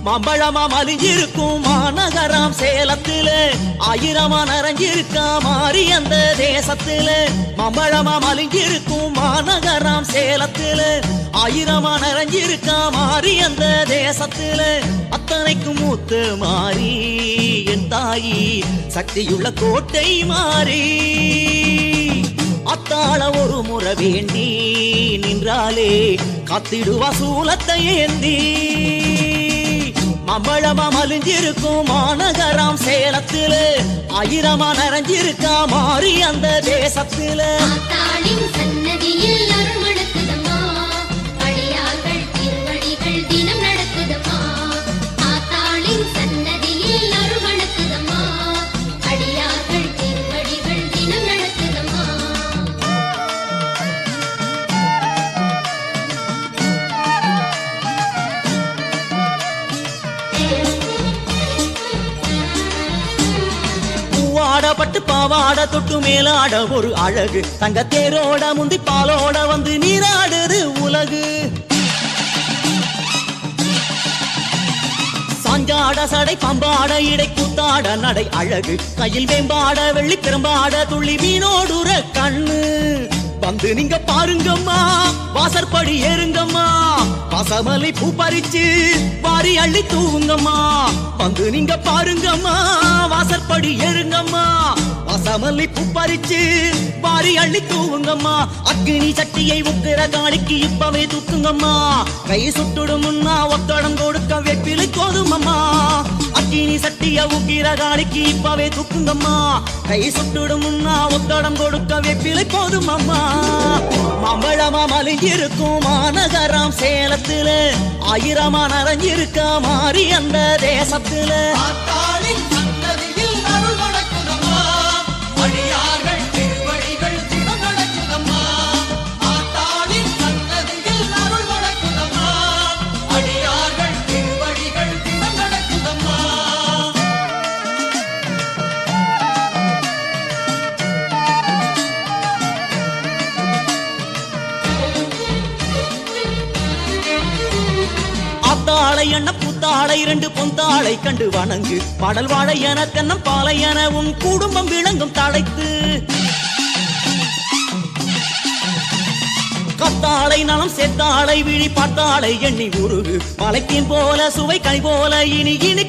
மாம்பழமா மலிஞ்சிருக்கும் மாநகராம் சேலத்துல ஆயிரமா நிறைஞ்சிருக்கா மாறி அந்த தேசத்துல மாம்பழமா மலிஞ்சிருக்கும் மாநகராம் சேலத்துல ஆயிரமா நிறைஞ்சிருக்கா மாறி அந்த தேசத்துல அத்தனைக்கும் மூத்த மாறி என் தாயி சக்தியுள்ள கோட்டை மாறி அத்தாள ஒரு முறை வேண்டி நின்றாலே காத்திடுவா சூலத்தை ஏந்தி மாம்பழமா மலிஞ்சிருக்கும் மாநகராம் சேலத்துல ஆயிரமா நிறைஞ்சிருக்கா மாறி அந்த தேசத்துல பட்டு பாவாட தொட்டு மேலாட ஒரு அழகு தங்க தேரோட முந்தி பாலோட வந்து நீராடுது உலகு சாஞ்சாட சடை பம்பாட இடை கூத்தாட நடை அழகு கையில் வேம்பாட வெள்ளி பெரும்பாட துள்ளி மீனோடுற கண்ணு வந்து நீங்க பாருங்கம்மா வாசற்படி ஏறுங்கம்மா பசமலை பூ பறிச்சு வாரி அள்ளி தூவுங்கம்மா வந்து நீங்க பாருங்கம்மா வாசற்படி ஏறுங்கம்மா பசமலை பூ பறிச்சு வாரி அள்ளி தூவுங்கம்மா அக்னி சட்டியை உக்கிர காணிக்கு இப்பவே தூக்குங்கம்மா கை சுட்டுடும் முன்னா ஒத்தடம் கொடுக்க வெப்பிலை கோதுமம்மா அக்னி சட்டிய உக்கிர காணிக்கு இப்பவே தூக்குங்கம்மா கை சுட்டுடும் முன்னா ஒத்தடம் கொடுக்க வெப்பிலை போதுமம்மா மாம்பழமா மலிஞ்சிருக்கும் மாநகராம் சேலத்துல ஆயிரமா நிறைஞ்சிருக்கா மாறி அந்த தேசத்துல தாளை என புத்தாளை இரண்டு பொந்தாளை கண்டு வணங்கு பாடல் வாழை என தென்னம் பாலை என உன் குடும்பம் விளங்கும் தழைத்து கத்தாளை நலம் சேர்த்தாளை விழி பார்த்தாளை எண்ணி உருகு மலைக்கின் போல சுவை கை போல இனி இனி